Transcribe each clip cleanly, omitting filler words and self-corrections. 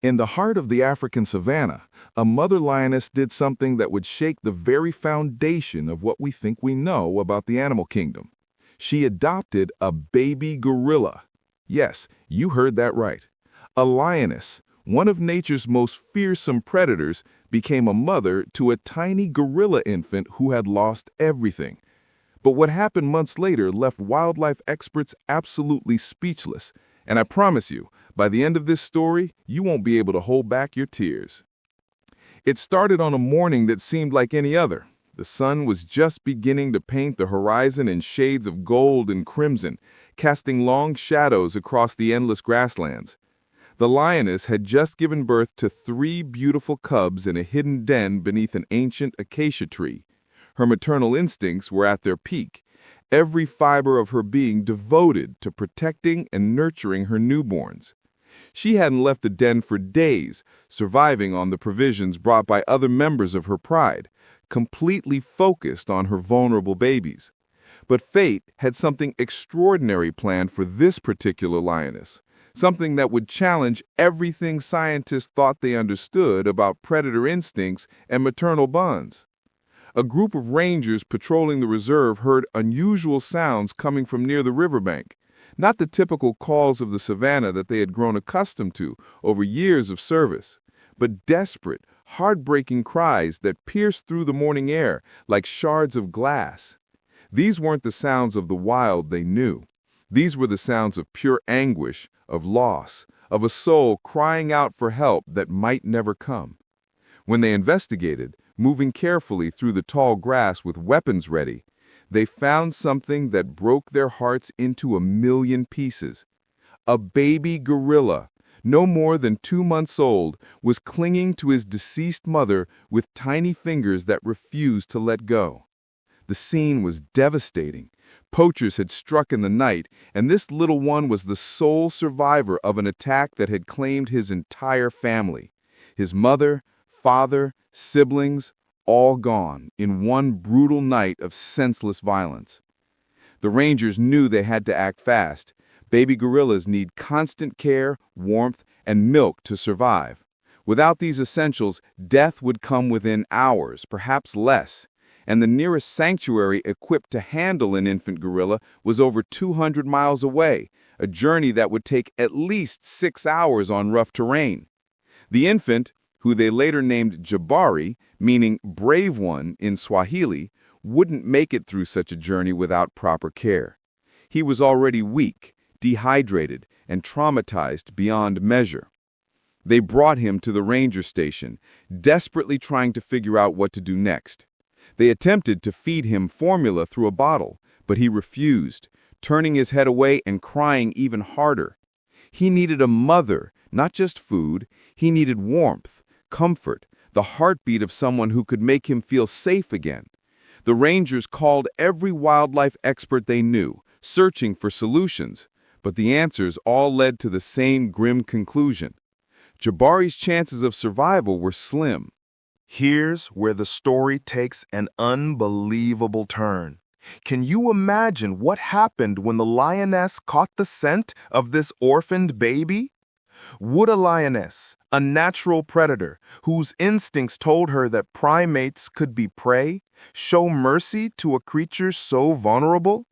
In the heart of the African savannah, a mother lioness did something that would shake the very foundation of what we think we know about the animal kingdom. She adopted a baby gorilla. Yes, you heard that right. A lioness, one of nature's most fearsome predators, became a mother to a tiny gorilla infant who had lost everything. But what happened months later left wildlife experts absolutely speechless. And I promise you, by the end of this story, you won't be able to hold back your tears. It started on a morning that seemed like any other. The sun was just beginning to paint the horizon in shades of gold and crimson, casting long shadows across the endless grasslands. The lioness had just given birth to 3 beautiful cubs in a hidden den beneath an ancient acacia tree. Her maternal instincts were at their peak, every fiber of her being devoted to protecting and nurturing her newborns. She hadn't left the den for days, surviving on the provisions brought by other members of her pride, completely focused on her vulnerable babies. But fate had something extraordinary planned for this particular lioness, something that would challenge everything scientists thought they understood about predator instincts and maternal bonds. A group of rangers patrolling the reserve heard unusual sounds coming from near the riverbank, not the typical calls of the savannah that they had grown accustomed to over years of service, but desperate, heartbreaking cries that pierced through the morning air like shards of glass. These weren't the sounds of the wild they knew. These were the sounds of pure anguish, of loss, of a soul crying out for help that might never come. When they investigated, moving carefully through the tall grass with weapons ready, they found something that broke their hearts into a million pieces. A baby gorilla, no more than 2 months old, was clinging to his deceased mother with tiny fingers that refused to let go. The scene was devastating. Poachers had struck in the night, and this little one was the sole survivor of an attack that had claimed his entire family. His mother, father, siblings, all gone in one brutal night of senseless violence. The rangers knew they had to act fast. Baby gorillas need constant care, warmth, and milk to survive. Without these essentials, death would come within hours, perhaps less. And the nearest sanctuary equipped to handle an infant gorilla was over 200 miles away, a journey that would take at least 6 hours on rough terrain. The infant, who they later named Jabari, meaning brave one in Swahili, wouldn't make it through such a journey without proper care. He was already weak, dehydrated, and traumatized beyond measure. They brought him to the ranger station, desperately trying to figure out what to do next. They attempted to feed him formula through a bottle, but he refused, turning his head away and crying even harder. He needed a mother, not just food. He needed warmth, comfort, the heartbeat of someone who could make him feel safe again. The rangers called every wildlife expert they knew, searching for solutions, but the answers all led to the same grim conclusion. Jabari's chances of survival were slim. Here's where the story takes an unbelievable turn. Can you imagine what happened when the lioness caught the scent of this orphaned baby? Would a lioness, a natural predator whose instincts told her that primates could be prey, show mercy to a creature so vulnerable?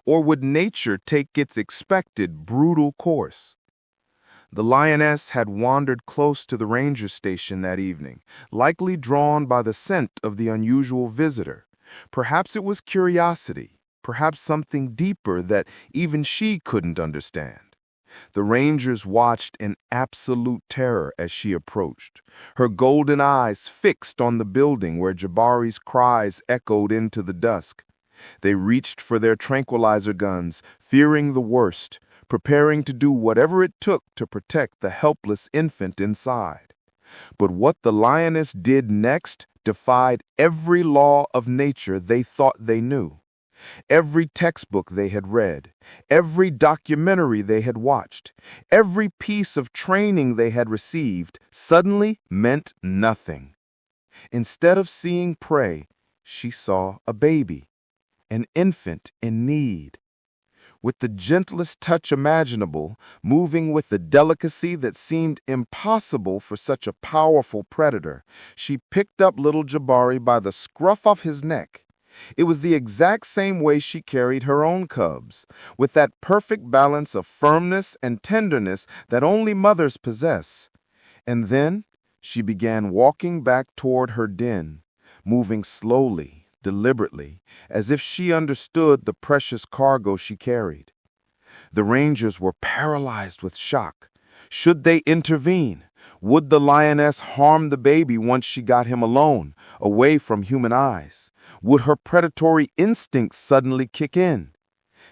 Or would nature take its expected brutal course? The lioness had wandered close to the ranger station that evening, likely drawn by the scent of the unusual visitor. Perhaps it was curiosity, perhaps something deeper that even she couldn't understand. The rangers watched in absolute terror as she approached, her golden eyes fixed on the building where Jabari's cries echoed into the dusk. They reached for their tranquilizer guns, fearing the worst, preparing to do whatever it took to protect the helpless infant inside. But what the lioness did next defied every law of nature they thought they knew. Every textbook they had read, every documentary they had watched, every piece of training they had received suddenly meant nothing. Instead of seeing prey, she saw a baby, an infant in need. with the gentlest touch imaginable, moving with the delicacy that seemed impossible for such a powerful predator, she picked up little Jabari by the scruff of his neck. It was the exact same way she carried her own cubs, with that perfect balance of firmness and tenderness that only mothers possess. And then she began walking back toward her den, moving slowly, deliberately, as if she understood the precious cargo she carried. The rangers were paralyzed with shock. Should they intervene? Would the lioness harm the baby once she got him alone, away from human eyes? Would her predatory instincts suddenly kick in?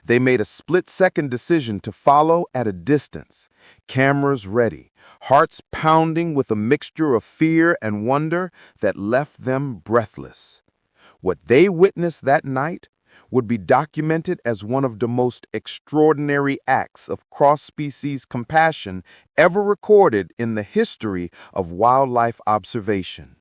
They made a split-second decision to follow at a distance, cameras ready, hearts pounding with a mixture of fear and wonder that left them breathless. What they witnessed that night would be documented as one of the most extraordinary acts of cross-species compassion ever recorded in the history of wildlife observation.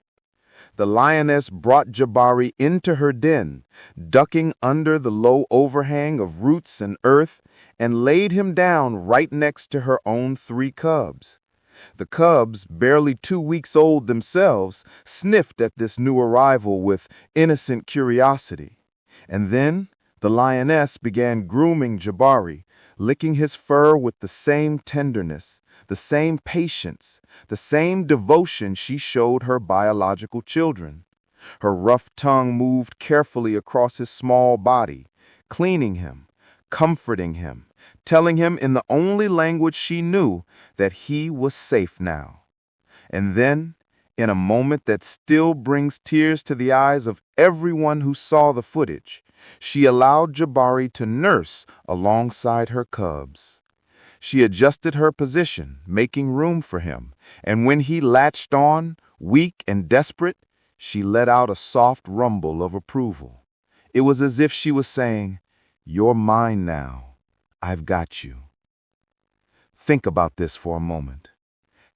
The lioness brought Jabari into her den, ducking under the low overhang of roots and earth, and laid him down right next to her own 3 cubs. The cubs, barely 2 weeks old themselves, sniffed at this new arrival with innocent curiosity. And then the lioness began grooming Jabari, licking his fur with the same tenderness, the same patience, the same devotion she showed her biological children. Her rough tongue moved carefully across his small body, cleaning him, comforting him, telling him in the only language she knew that he was safe now. And then, in a moment that still brings tears to the eyes of everyone who saw the footage, she allowed Jabari to nurse alongside her cubs. She adjusted her position, making room for him, and when he latched on, weak and desperate, she let out a soft rumble of approval. It was as if she was saying, "You're mine now. I've got you." Think about this for a moment.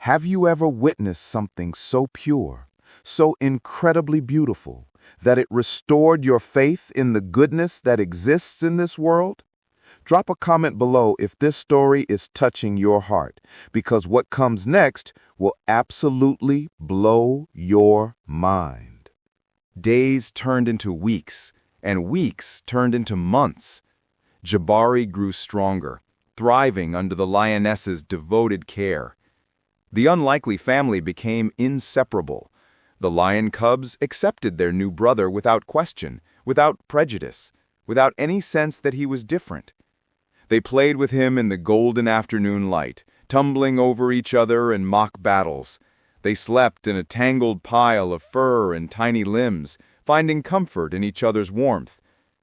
Have you ever witnessed something so pure, so incredibly beautiful, that it restored your faith in the goodness that exists in this world? Drop a comment below if this story is touching your heart, because what comes next will absolutely blow your mind. Days turned into weeks, and weeks turned into months. Jabari grew stronger, thriving under the lioness's devoted care. The unlikely family became inseparable. The lion cubs accepted their new brother without question, without prejudice, without any sense that he was different. They played with him in the golden afternoon light, tumbling over each other in mock battles. They slept in a tangled pile of fur and tiny limbs, finding comfort in each other's warmth.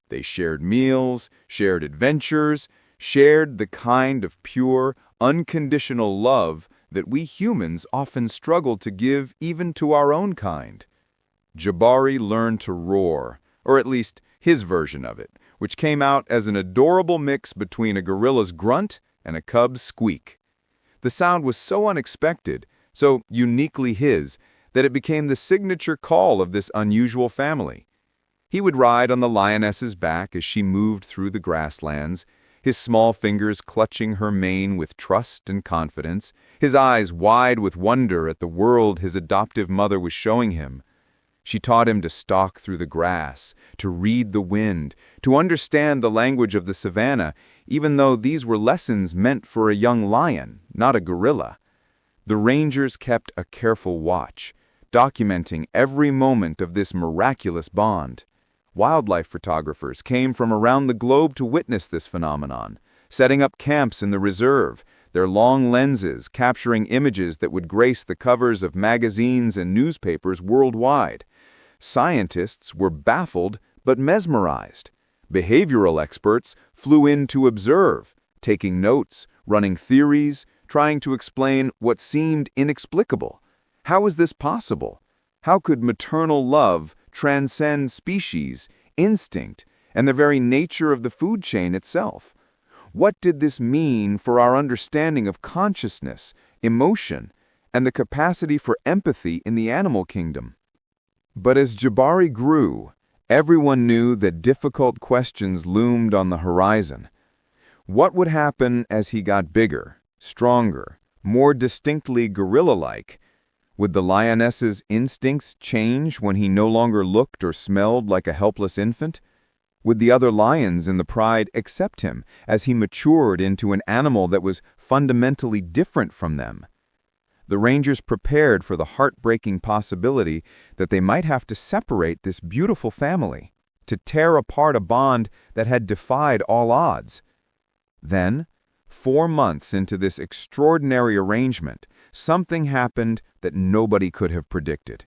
They shared meals, shared adventures, shared the kind of pure, unconditional love that we humans often struggle to give even to our own kind. Jabari learned to roar, or at least his version of it, which came out as an adorable mix between a gorilla's grunt and a cub's squeak. The sound was so unexpected, so uniquely his, that it became the signature call of this unusual family. He would ride on the lioness's back as she moved through the grasslands, his small fingers clutching her mane with trust and confidence, his eyes wide with wonder at the world his adoptive mother was showing him. She taught him to stalk through the grass, to read the wind, to understand the language of the savannah, even though these were lessons meant for a young lion, not a gorilla. The rangers kept a careful watch, documenting every moment of this miraculous bond. Wildlife photographers came from around the globe to witness this phenomenon, setting up camps in the reserve, their long lenses capturing images that would grace the covers of magazines and newspapers worldwide. Scientists were baffled but mesmerized. Behavioral experts flew in to observe, taking notes, running theories, trying to explain what seemed inexplicable. How is this possible? How could maternal love transcend species, instinct, and the very nature of the food chain itself? What did this mean for our understanding of consciousness, emotion, and the capacity for empathy in the animal kingdom? But as Jabari grew, everyone knew that difficult questions loomed on the horizon. What would happen as he got bigger, stronger, more distinctly gorilla-like? Would the lioness's instincts change when he no longer looked or smelled like a helpless infant? Would the other lions in the pride accept him as he matured into an animal that was fundamentally different from them? The rangers prepared for the heartbreaking possibility that they might have to separate this beautiful family, to tear apart a bond that had defied all odds. Then, 4 months into this extraordinary arrangement, something happened that nobody could have predicted.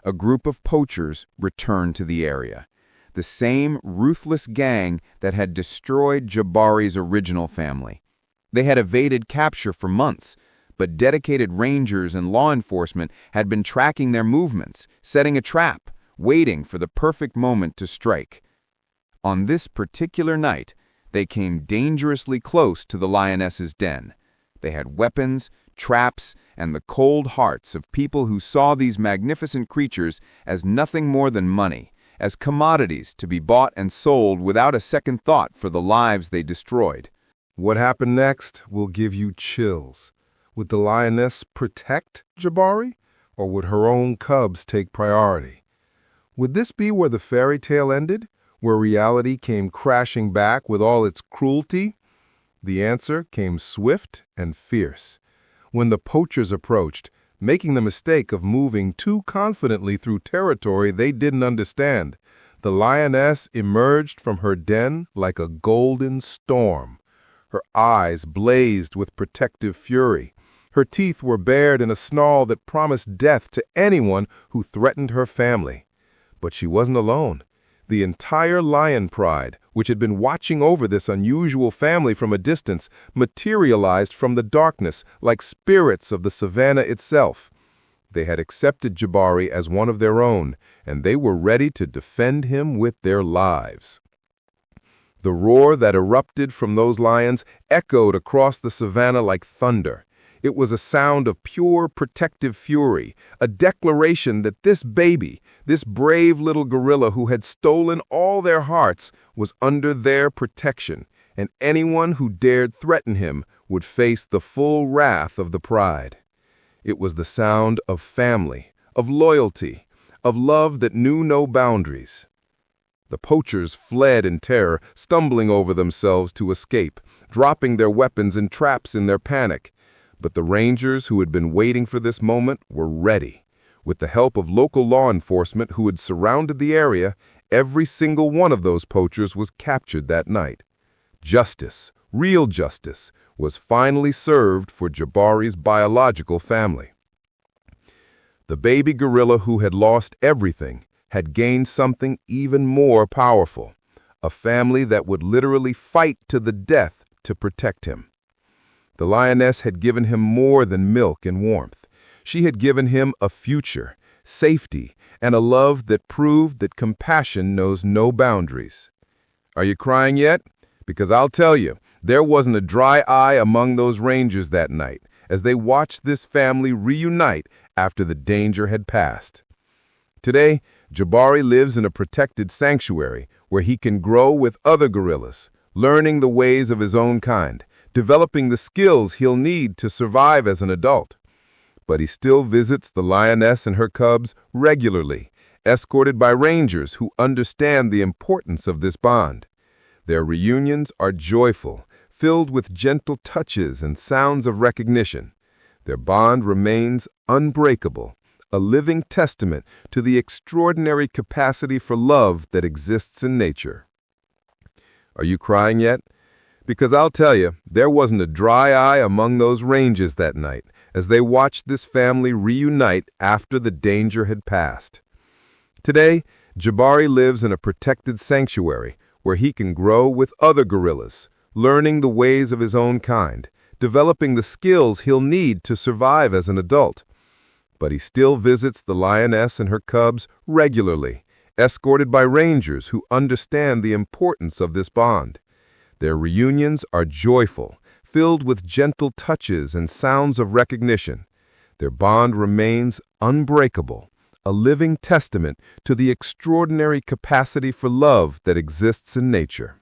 A group of poachers returned to the area. The same ruthless gang that had destroyed Jabari's original family. They had evaded capture for months, but dedicated rangers and law enforcement had been tracking their movements, setting a trap, waiting for the perfect moment to strike. On this particular night, they came dangerously close to the lioness's den. They had weapons, traps, and the cold hearts of people who saw these magnificent creatures as nothing more than money, as commodities to be bought and sold without a second thought for the lives they destroyed. What happened next will give you chills. Would the lioness protect Jabari, or would her own cubs take priority? Would this be where the fairy tale ended, where reality came crashing back with all its cruelty? The answer came swift and fierce. When the poachers approached, making the mistake of moving too confidently through territory they didn't understand, the lioness emerged from her den like a golden storm. Her eyes blazed with protective fury. Her teeth were bared in a snarl that promised death to anyone who threatened her family. But she wasn't alone. The entire lion pride, which had been watching over this unusual family from a distance, materialized from the darkness like spirits of the savannah itself. They had accepted Jabari as one of their own, and they were ready to defend him with their lives. The roar that erupted from those lions echoed across the savannah like thunder. It was a sound of pure protective fury, a declaration that this baby, this brave little gorilla who had stolen all their hearts, was under their protection, and anyone who dared threaten him would face the full wrath of the pride. It was the sound of family, of loyalty, of love that knew no boundaries. The poachers fled in terror, stumbling over themselves to escape, dropping their weapons and traps in their panic. But the rangers who had been waiting for this moment were ready. With the help of local law enforcement who had surrounded the area, every single one of those poachers was captured that night. Justice, real justice, was finally served for Jabari's biological family. The baby gorilla who had lost everything had gained something even more powerful, a family that would literally fight to the death to protect him. The lioness had given him more than milk and warmth. She had given him a future, safety, and a love that proved that compassion knows no boundaries. Are you crying yet? Because I'll tell you, there wasn't a dry eye among those rangers that night as they watched this family reunite after the danger had passed. Today, Jabari lives in a protected sanctuary where he can grow with other gorillas, learning the ways of his own kind, developing the skills he'll need to survive as an adult. But he still visits the lioness and her cubs regularly, escorted by rangers who understand the importance of this bond. Their reunions are joyful, filled with gentle touches and sounds of recognition. Their bond remains unbreakable, a living testament to the extraordinary capacity for love that exists in nature. Are you crying yet? Because I'll tell you, there wasn't a dry eye among those rangers that night as they watched this family reunite after the danger had passed. Today, Jabari lives in a protected sanctuary where he can grow with other gorillas, learning the ways of his own kind, developing the skills he'll need to survive as an adult. But he still visits the lioness and her cubs regularly, escorted by rangers who understand the importance of this bond. Their reunions are joyful, filled with gentle touches and sounds of recognition. Their bond remains unbreakable, a living testament to the extraordinary capacity for love that exists in nature.